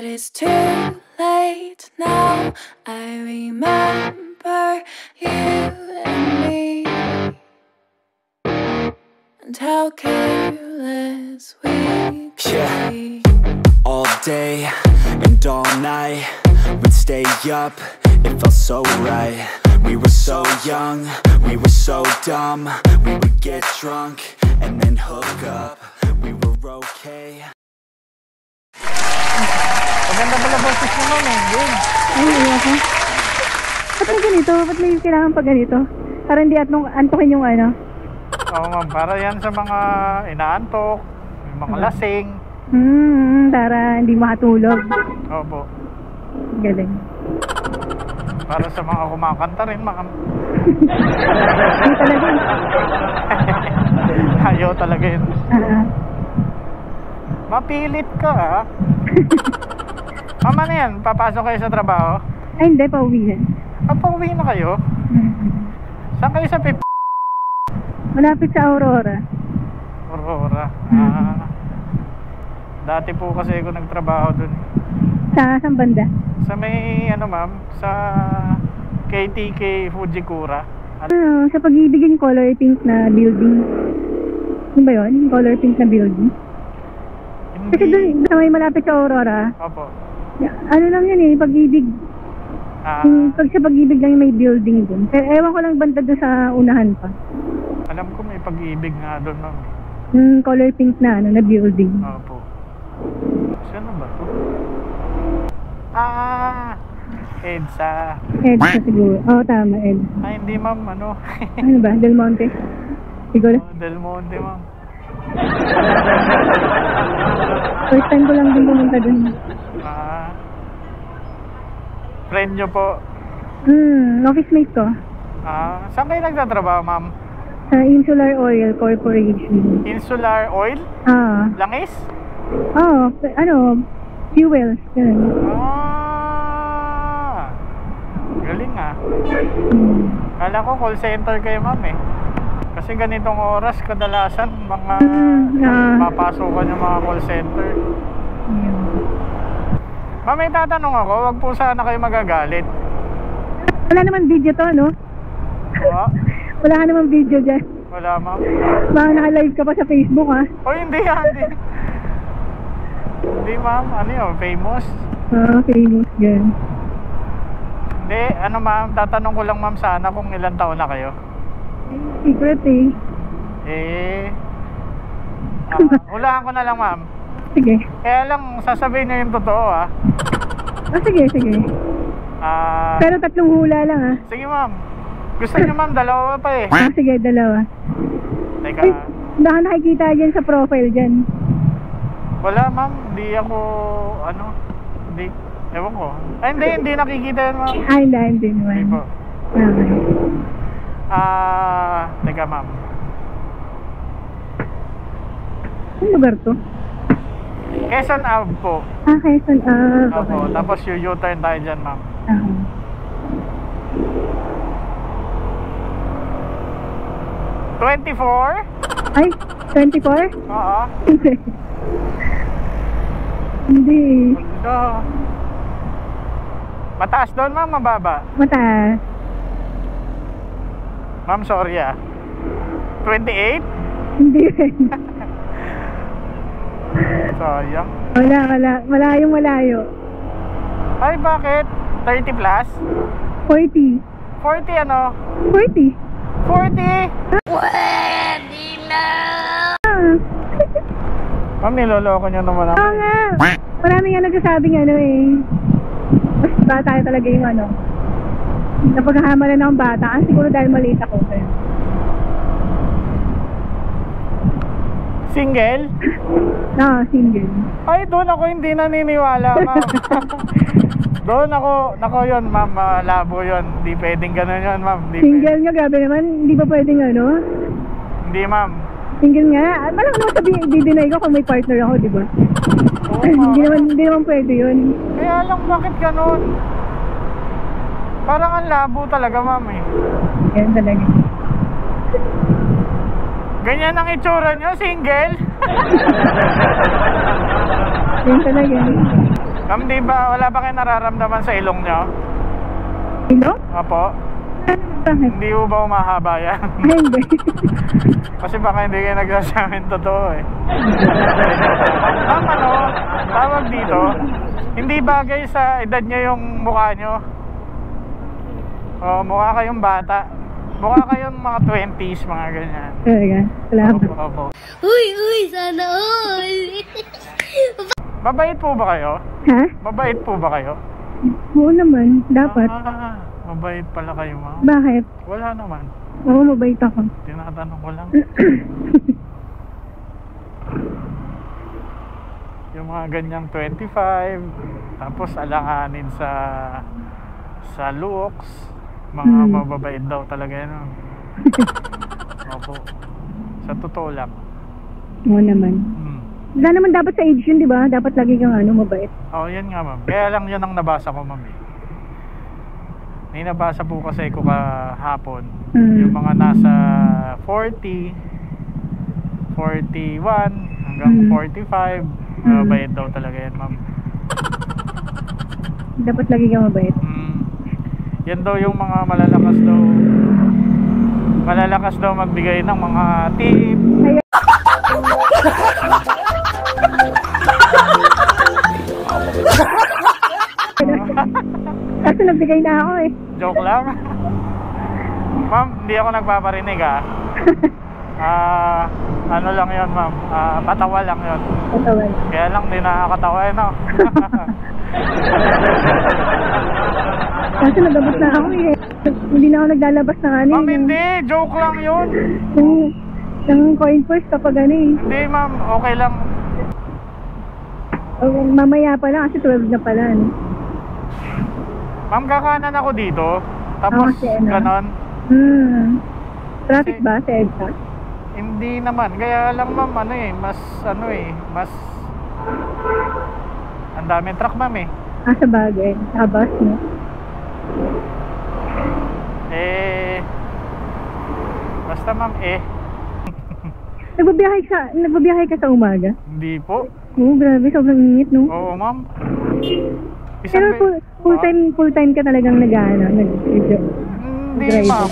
But it's too late now. I remember you and me, and how careless we could be. All day and all night, we'd stay up, it felt so right. We were so young, we were so dumb. We would get drunk and then hook up. We were okay. Maganda pala boses mo, ma'am, yun. Ay, ako. Ba't may ganito? Ba't may kailangan pa ganito? Para hindi antokin yung ano? Oo, ma'am, para yan sa mga inaantok, yung mga lasing. Para hindi makatulog. Opo. Galing. Para sa mga kumakanta rin, ma'am. Ay, talaga. Ayaw talaga yun. Mapilit ka, ha? Mama na yan, papasok kayo sa trabaho? Ay, hindi, pauwi yan. Pauwi na kayo? Saan kayo sa Malapit sa Aurora. Aurora. Dati po kasi ako nagtrabaho dun. Saan banda? Sa may, ma'am, sa KTK Fujikura. Sa Pag-ibig yung color pink na building. Ano ba yun? Yung color pink na building? Hindi. Kasi dun, sa may malapit sa Aurora. Opo. Ano lang yun Pag-ibig. Pag sa Pag-ibig lang may building dun. Pero ewan ko lang banda doon sa unahan pa. Alam ko may Pag-ibig nga doon, ma'am. Color pink na na building. Opo. Saan ba to? EDSA. EDSA siguro. Oo, tama, EDSA. Ay, hindi, ma'am, ano ba? Del Monte? Siguro? Del Monte, ma'am. First time ko lang din pumunta dun. Friend nyo po? Office mate ko. Saan kayo nagtatrabaho, ma'am? Sa Insular Oil Corporation. Insular Oil? Langis? Oo, fuels. Ganun. Galing Kala ko call center kayo, ma'am Kasi ganitong oras kadalasan mga papasukan yung mga call center. Ma'am, may tatanong ako, wag po sana kayo magagalit. Wala naman video to, no? Wala ka naman video dyan. Wala, ma'am. Baka naka-live ka pa sa Facebook, ha? Hindi Hindi, ma'am. Ano yun? Famous? Famous, yan. Hindi, ma'am, tatanong ko lang, ma'am, sana kung ilang taon na kayo. Secret, Hulaan ko na lang, ma'am. Sige. Kaya lang, sasabihin niyo yung totoo, sige. Pero 3 hula lang, ha? Sige, ma'am. Gusto niyo, ma'am, dalawa pa sige, 2. Teka. Ay, baka nakikita dyan sa profile dyan. Wala, ma'am. Hindi ako, hindi. Ewan ko. Ay, hindi nakikita yan, ma'am. Hindi naman. Hindi po. Okay. Teka, ma'am. Anong lugar to? Quezon Ave po. Quezon Ave. Opo, tapos U-turn tayo dyan, ma'am. 24? Ay, 24? Oo. Hindi. Mataas doon, ma'am, mababa? Mataas. Ma'am, sorry 28? Hindi rin. Sayang. Malayo. Ay, bakit? 30 plus? 40. 40 40? 40? Pwede na! Ma'am, niloloko nyo naman ako. Oo nga. Marami nga nagsasabing mas bata talaga yung napaghahamalan akong bata. Siguro dahil maliit ako. Single? Single. Ay, doon ako hindi naniniwala, ma'am. Doon ako yun, ma'am, labo yun. Hindi pwedeng ganun yun, ma'am. Single nga, grabe naman. Hindi ba pwedeng Hindi, ma'am. Single nga. Malang naman sabihin, i-deny ko kung may partner ako, di ba? Hindi naman pwede yun. Kaya lang, bakit ganun? Parang ang labo talaga, ma'am Yan talaga. Ganyan ang itsura nyo, single? Yan talaga. Ma'am, di ba, wala ba kayo nararamdaman sa ilong nyo? Ilong? Opo. Bakit? Hindi mo ba umahaba yan? Ay, hindi. Kasi baka hindi kayo nagsasamin totoo eh. Ma'am, ano, tawag dito, hindi bagay sa edad nyo yung mukha nyo. O, mukha kayong bata. Mukha kayong mga 20s, mga ganyan. Talaga? Salamat. Opo. Uy, sana all! Mabait po ba kayo? Ha? Mabait po ba kayo? Oo naman. Dapat. Ah, mabait pala kayo, ma'am. Bakit? Wala naman. Oo, mabait ako. Tinatanong ko lang. Yung mga ganyang 25, tapos alanganin sa looks, mga mababait daw talaga yan. Opo. Sa totoo lang. Oo naman. Wala naman dapat sa age yun, di ba? Dapat lagi kang mabait. Oh, yan nga, ma'am. Kaya lang yun ang nabasa ko, ma'am. May nabasa po kasi ko kahapon. Yung mga nasa 40, 41, hanggang 45, mabait daw talaga yan, ma'am. Dapat lagi kang mabait. Yan daw yung mga malalakas daw magbigay ng mga tip. Kasi nagbigay na ako eh. Joke lang. Ma'am, hindi ako nagpaparinig ano lang yun, ma'am, patawa lang yun. Katawan. Kaya lang di nakakatawa no. Kasi nagabot na ako eh. Hindi na ako naglalabas ng ano. Ma'am, hindi, joke lang yun. Ng coin purse kapag ano eh. Hindi, ma'am, okay lang. Mamaya pa lang kasi 12 na pala. No? Ma'am, kakanan ako dito. Tapos, kasi ano? ganon. Traffic ba sa EDSA? Hindi naman. Kaya lang, ma'am, mas ang daming truck, ma'am eh. Sa bagay. Sa bus, no? Basta, ma'am, Nagbabiyahe ka sa umaga? Hindi po. Oo, grabe. Sobrang init, no? Oo, ma'am. Pero full time ka talagang nag-drive. Hindi, ma'am.